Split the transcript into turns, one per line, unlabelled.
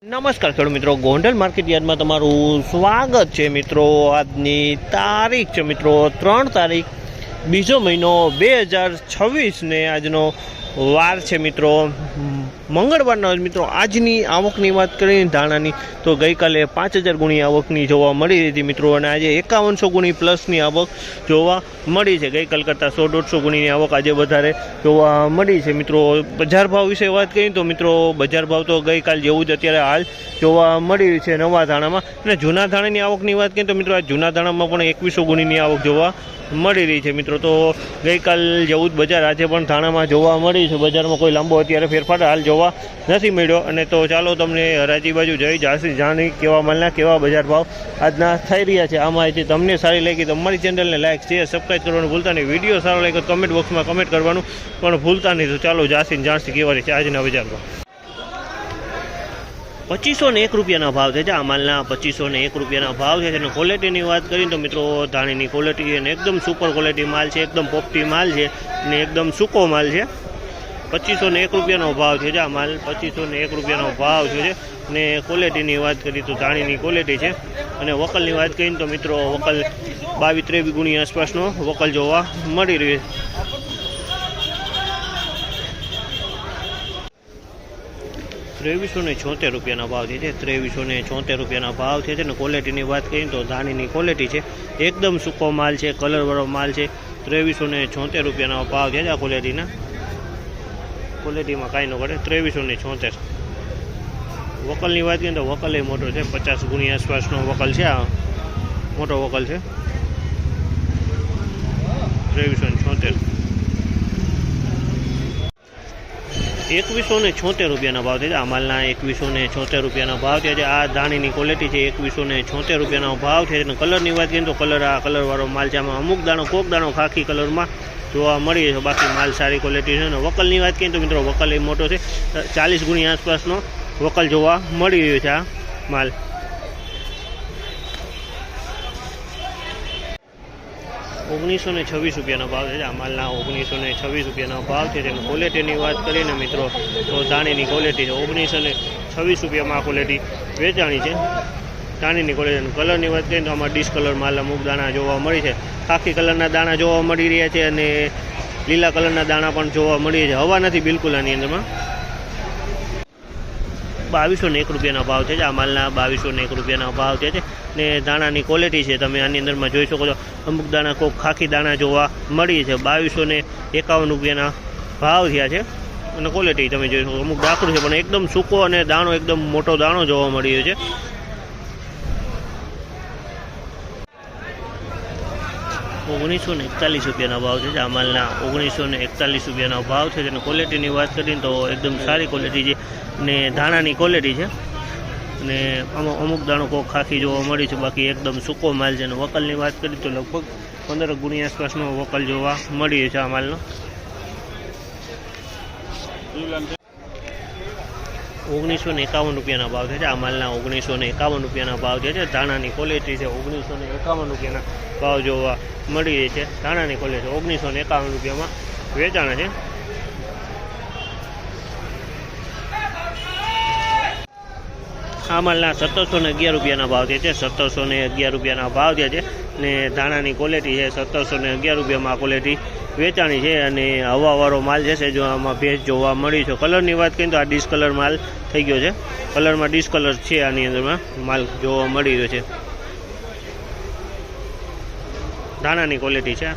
નમસ્કાર ખેડૂત મિત્રો, ગોંડલ માર્કેટ યાર્ડમાં તમારું સ્વાગત છે મિત્રો। આજની તારીખ છે મિત્રો 3 તારીખ બીજો મહિનો 2026 ને આજનો વાર છે મિત્રો મંગળવારના મિત્રો। આજની આવકની વાત કરીએ ધાણાની તો ગઈકાલે 5000 ગુણી આવકની જોવા મળી હતી મિત્રો, અને આજે 5100 ગુણી પ્લસની આવક જોવા મળી છે। ગઈકાલ કરતાં 100-150 ગુણીની આવક આજે વધારે જોવા મળી છે મિત્રો। બજાર ભાવ વિશે વાત કરીએ તો મિત્રો બજાર ભાવ તો ગઈકાલ જેવું જ અત્યારે હાલ જોવા મળી છે નવા ધાણામાં। અને જૂના ધાણાની આવકની વાત કરીએ તો મિત્રો આ જૂના ધાણામાં પણ 2100 ગુણીની આવક જોવા મળી રહી છે મિત્રો। તો ગઈકાલ જેવું જ બજાર આજે પણ ધાણામાં જોવા મળી છે। બજારમાં કોઈ લાંબો અત્યારે ફેરફાર હાલ જોવા નથી મળ્યો। અને તો ચાલો તમને હરાજી બાજુ જઈ જાણી કેવા માલના કેવા બજાર ભાવ આજના થઈ રહ્યા છે। આ માહિતી તમને સારી લાગી તો અમારી ચેનલને લાઈક શેર સબસ્ક્રાઈબ કરવાનું ભૂલતા નહીં। વિડીયો સારો લાગે તો કમેન્ટ બોક્સમાં કમેન્ટ કરવાનું પણ ભૂલતા નહીં। તો ચાલો જાણસી કેવા રહી છે આજના બજાર ભાવ। 2501 રૂપિયાના ભાવ છે। આ માલના 2501 રૂપિયાના ભાવ છે। અને ક્વોલિટીની વાત કરીએ તો મિત્રો ધાણીની ક્વોલિટી અને એકદમ સુપર ક્વોલિટી માલ છે, એકદમ પોપટી માલ છે અને એકદમ સૂકો માલ છે। 2501 રૂપિયાનો ભાવ છે। આ માલ 2501 રૂપિયાનો ભાવ છે। અને ક્વોલિટીની વાત કરીએ તો ધાણીની ક્વોલિટી છે। અને વકલની વાત કરીએ તો મિત્રો વકલ 22-23 ગુણી આસપાસનો વકલ જોવા મળી રહ્યો છે। 2376 રૂપિયાના ભાવ છે। 2376 રૂપિયાના ભાવ છે। અને ક્વોલિટીની વાત કરીએ તો ધાણીની ક્વોલિટી છે, એકદમ સૂકો માલ છે, કલરવાળો માલ છે। 2376 રૂપિયાના ભાવ છે। આ ક્વોલિટીમાં કાંઈ ન કરે। 2376 વકલની વાત કરીએ તો વકલ એ મોટો છે, 50 ગુણી આસપાસનો વકલ છે। આ મોટો વકલ છે। 2376 2176 રૂપિયાના ભાવ છે। આ માલના 2176 રૂપિયાના ભાવ છે। આ ધાણીની ક્વોલિટી છે, 2176 રૂપિયાનો ભાવ છે। અને કલરની વાત કરીએ તો આ કલરવાળો માલ છે। આમાં અમુક દાણો કોક દાણો ખાખી કલરમાં જોવા મળી છે, બાકી માલ સારી ક્વોલિટી છે। અને વકલની વાત કરીએ તો મિત્રો વકલ એ મોટો છે, 40 ગુણી આસપાસનો વકલ જોવા મળી રહ્યો છે। આ માલ 1926 રૂપિયાનો ભાવ છે। આ માલના 1926 રૂપિયાનો ભાવ છે। અને ક્વોલિટીની વાત કરીએ મિત્રો તો ધાણીની ક્વોલિટી છે, 1926 રૂપિયામાં આ ક્વોલિટી વેચાણી છે ધાણીની ક્વોલિટી। કલરની વાત કરીએ તો આમાં ડીશ કલર માલ અમુક દાણા જોવા મળી છે, ખાખી કલરના દાણા જોવા મળી રહ્યા છે અને લીલા કલરના દાણા પણ જોવા મળી છે। હવા નથી બિલકુલ આની અંદરમાં। 2201 રૂપિયાના ભાવ છે। આ માલના 2201 રૂપિયાના ભાવ છે। ને દાણાની ક્વોલિટી છે, તમે આની અંદરમાં જોઈ શકો છો અમુક દાણા કોઈક ખાખી દાણા જોવા મળી છે। 2251 રૂપિયાના ભાવ થયા છે। અને ક્વોલિટી તમે જોઈ શકો અમુક ડાકરું છે પણ એકદમ સૂકો અને દાણો એકદમ મોટો દાણો જોવા મળી રહ્યો છે। 1941 રૂપિયાના ભાવ છે। આ માલના 1941 રૂપિયાના ભાવ છે। અને ક્વોલિટીની વાત કરીએ તો એકદમ સારી ક્વોલિટી છે ને ધાણાની ક્વોલિટી છે। અને આમાં અમુક દાણો કોક ખાખી જોવા મળી છે, બાકી એકદમ સૂકો માલ છે। અને વકલની વાત કરીએ તો લગભગ 15 ગુણી આસપાસનો વકલ જોવા મળી છે આ માલનો। 1951 રૂપિયાના ભાવ છે। આ માલના 1951 રૂપિયાના ભાવ છે। ધાણાની ક્વોલિટી છે, 1951 રૂપિયાના ભાવ જોવા મળી રહી છે। ધાણાની ક્વોલિટી 1951 રૂપિયામાં વેચાણ છે। આ માલના 1711 રૂપિયાના ભાવ છે। 1711 રૂપિયાના ભાવ છે। ને ધાણાની ક્વોલિટી છે, 1711 રૂપિયામાં આ ક્વોલિટી વેચાણી છે। અને હવાવાળો માલ છે, જો આમાં ભેજ જોવા મળી છે। કલરની વાત કરીએ તો આ ડીશ કલર માલ થઈ ગયો છે, કલરમાં ડીશ કલર છે આની અંદરમાં માલ જોવા મળી રહ્યો છે। ધાણાની ક્વોલિટી છે।